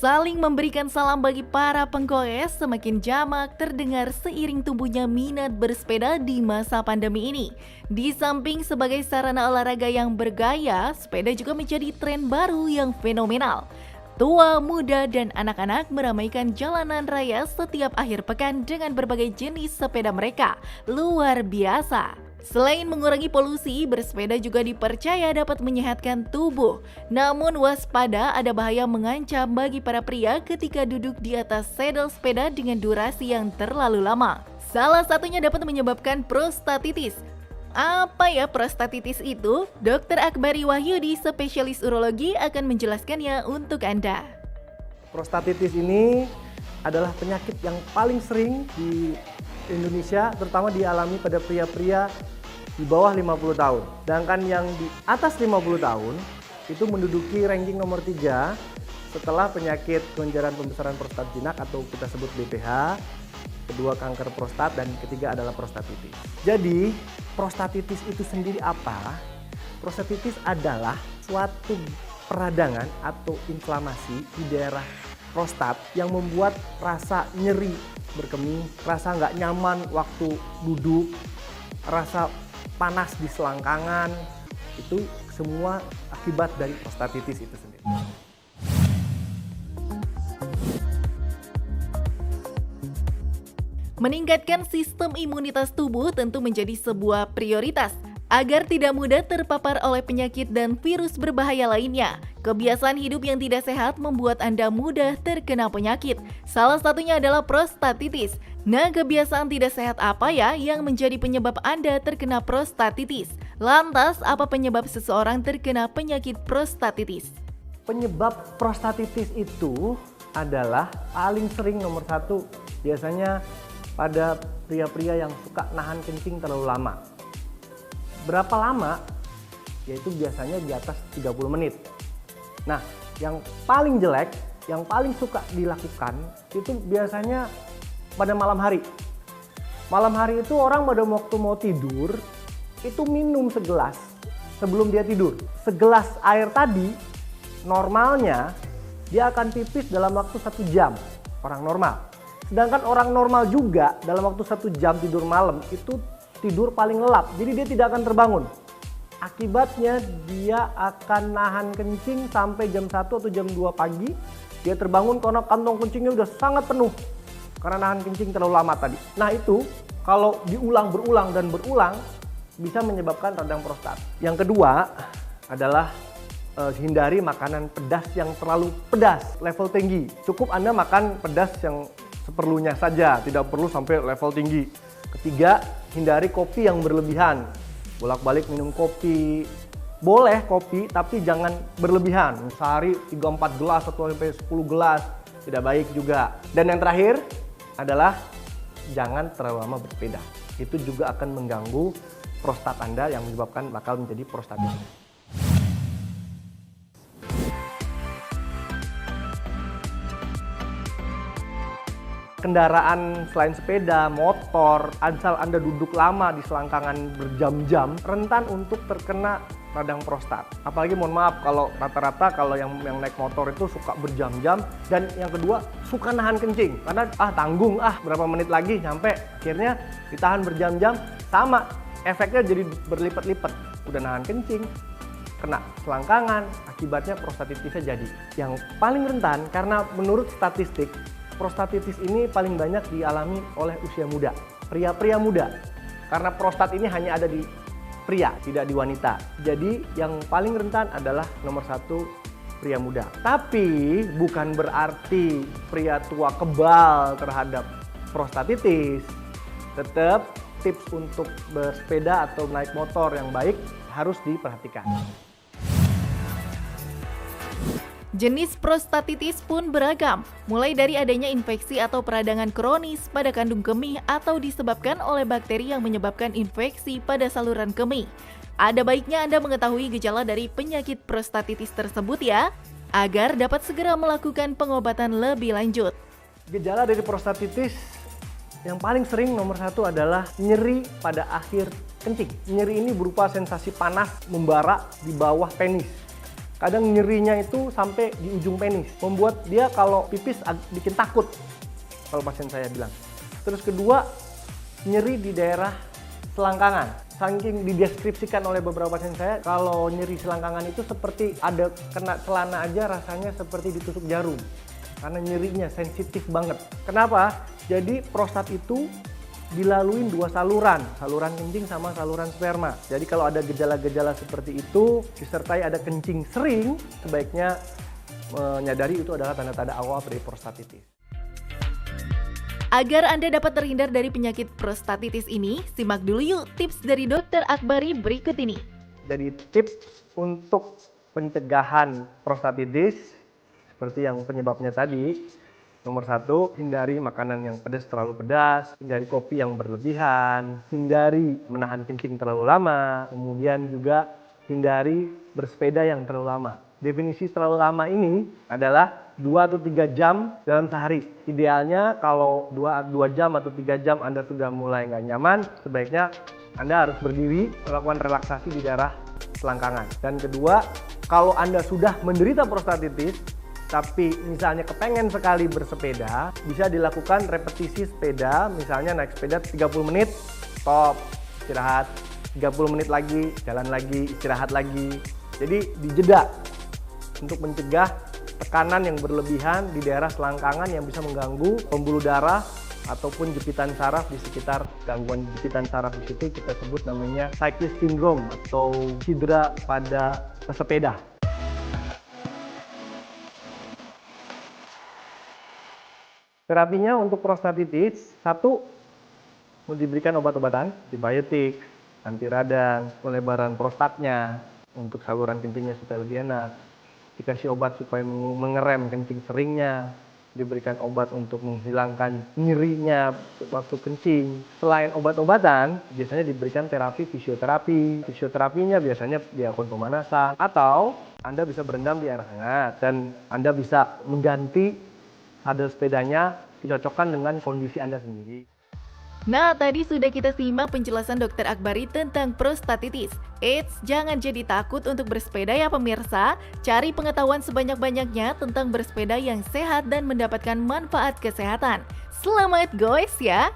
Saling memberikan salam bagi para penggoes semakin jamak terdengar seiring tumbuhnya minat bersepeda di masa pandemi ini. Di samping sebagai sarana olahraga yang bergaya, sepeda juga menjadi tren baru yang fenomenal. Tua, muda, dan anak-anak meramaikan jalanan raya setiap akhir pekan dengan berbagai jenis sepeda mereka. Luar biasa! Selain mengurangi polusi, bersepeda juga dipercaya dapat menyehatkan tubuh. Namun waspada, ada bahaya mengancam bagi para pria ketika duduk di atas sedel sepeda dengan durasi yang terlalu lama. Salah satunya dapat menyebabkan prostatitis. Apa ya prostatitis itu? Dr. Akbari Wahyudi, spesialis urologi, akan menjelaskannya untuk Anda. Prostatitis ini adalah penyakit yang paling sering di Indonesia, terutama dialami pada pria-pria di bawah 50 tahun. Sedangkan yang di atas 50 tahun itu menduduki ranking nomor 3 setelah penyakit kelenjaran pembesaran prostat jinak atau kita sebut BPH, kedua kanker prostat, dan ketiga adalah prostatitis. Jadi, prostatitis itu sendiri apa? Prostatitis adalah suatu peradangan atau inflamasi di daerah prostat yang membuat rasa nyeri berkemih, rasa nggak nyaman waktu duduk, rasa panas di selangkangan, itu semua akibat dari prostatitis itu sendiri. Meningkatkan sistem imunitas tubuh tentu menjadi sebuah prioritas agar tidak mudah terpapar oleh penyakit dan virus berbahaya lainnya. Kebiasaan hidup yang tidak sehat membuat Anda mudah terkena penyakit. Salah satunya adalah prostatitis. Nah, kebiasaan tidak sehat apa ya yang menjadi penyebab Anda terkena prostatitis? Lantas, apa penyebab seseorang terkena penyakit prostatitis? Penyebab prostatitis itu adalah paling sering nomor 1 biasanya pada pria-pria yang suka nahan kencing terlalu lama. Berapa lama? Yaitu biasanya di atas 30 menit. Nah, yang paling jelek, yang paling suka dilakukan itu biasanya pada malam hari. Malam hari itu orang pada waktu mau tidur itu minum segelas sebelum dia tidur. Segelas air tadi normalnya dia akan pipis dalam waktu 1 jam, orang normal. Sedangkan orang normal juga dalam waktu 1 jam tidur malam itu tidur paling lelap, jadi dia tidak akan terbangun. Akibatnya dia akan nahan kencing sampai jam 1 atau jam 2 pagi. Dia terbangun karena kantong kencingnya udah sangat penuh karena nahan kencing terlalu lama tadi. Nah, itu kalau berulang dan berulang bisa menyebabkan radang prostat. Yang kedua adalah hindari makanan pedas yang terlalu pedas, level tinggi. Cukup Anda makan pedas yang seperlunya saja, tidak perlu sampai level tinggi. Ketiga, hindari kopi yang berlebihan. Bolak-balik minum kopi, boleh kopi tapi jangan berlebihan. Sehari 3-4 gelas atau sampai 10 gelas, tidak baik juga. Dan yang terakhir adalah jangan terlalu lama bersepeda. Itu juga akan mengganggu prostat Anda yang menyebabkan bakal menjadi prostatitis. Kendaraan selain sepeda, motor, asal Anda duduk lama di selangkangan berjam-jam, rentan untuk terkena radang prostat. Apalagi mohon maaf kalau rata-rata kalau yang naik motor itu suka berjam-jam, dan yang kedua suka nahan kencing karena tanggung berapa menit lagi nyampe, akhirnya ditahan berjam-jam, sama efeknya jadi berlipat-lipat. Udah nahan kencing, kena selangkangan, akibatnya prostatitisnya jadi. Yang paling rentan karena menurut statistik prostatitis ini paling banyak dialami oleh usia muda, pria-pria muda. Karena prostat ini hanya ada di pria, tidak di wanita. Jadi yang paling rentan adalah nomor 1 pria muda. Tapi bukan berarti pria tua kebal terhadap prostatitis. Tetap tips untuk bersepeda atau naik motor yang baik harus diperhatikan. Jenis prostatitis pun beragam, mulai dari adanya infeksi atau peradangan kronis pada kandung kemih atau disebabkan oleh bakteri yang menyebabkan infeksi pada saluran kemih. Ada baiknya Anda mengetahui gejala dari penyakit prostatitis tersebut ya, agar dapat segera melakukan pengobatan lebih lanjut. Gejala dari prostatitis yang paling sering nomor 1 adalah nyeri pada akhir kencing. Nyeri ini berupa sensasi panas membara di bawah penis. Kadang nyerinya itu sampai di ujung penis, membuat dia kalau pipis bikin takut, kalau pasien saya bilang. Terus kedua, nyeri di daerah selangkangan. Saking dideskripsikan oleh beberapa pasien saya, kalau nyeri selangkangan itu seperti ada kena celana aja rasanya seperti ditusuk jarum. Karena nyerinya sensitif banget. Kenapa? Jadi prostat itu dilalui dua saluran kencing sama saluran sperma. Jadi kalau ada gejala-gejala seperti itu, disertai ada kencing sering, sebaiknya menyadari itu adalah tanda-tanda awal dari prostatitis. Agar Anda dapat terhindar dari penyakit prostatitis ini, simak dulu yuk tips dari Dr. Akbari berikut ini. Jadi tips untuk pencegahan prostatitis seperti yang penyebabnya tadi. Nomor 1, hindari makanan yang terlalu pedas, hindari kopi yang berlebihan, hindari menahan kencing terlalu lama, kemudian juga hindari bersepeda yang terlalu lama. Definisi terlalu lama ini adalah 2 atau 3 jam dalam sehari. Idealnya kalau 2 jam atau 3 jam Anda sudah mulai nggak nyaman, sebaiknya Anda harus berdiri, melakukan relaksasi di daerah selangkangan. Dan kedua, kalau Anda sudah menderita prostatitis, tapi misalnya kepengen sekali bersepeda, bisa dilakukan repetisi sepeda, misalnya naik sepeda 30 menit, stop, istirahat, 30 menit lagi, jalan lagi, istirahat lagi. Jadi dijeda untuk mencegah tekanan yang berlebihan di daerah selangkangan yang bisa mengganggu pembuluh darah ataupun jepitan saraf di sekitar gangguan jepitan saraf di situ kita sebut namanya cyclist syndrome atau cedera pada pesepeda. Terapinya untuk prostatitis, 1, mau diberikan obat-obatan, antibiotik, anti radang, pelebaran prostatnya, untuk saluran kencingnya supaya lebih enak. Dikasih obat supaya mengerem kencing seringnya, diberikan obat untuk menghilangkan nyerinya waktu kencing. Selain obat-obatan, biasanya diberikan terapi fisioterapi. Fisioterapinya biasanya dilakukan pemanasan, atau Anda bisa berendam di air hangat, dan Anda bisa mengganti sadel sepedanya dicocokkan dengan kondisi Anda sendiri. Nah, tadi sudah kita simak penjelasan Dr. Akbari tentang prostatitis. Eits, jangan jadi takut untuk bersepeda ya pemirsa. Cari pengetahuan sebanyak-banyaknya tentang bersepeda yang sehat dan mendapatkan manfaat kesehatan. Selamat goes ya!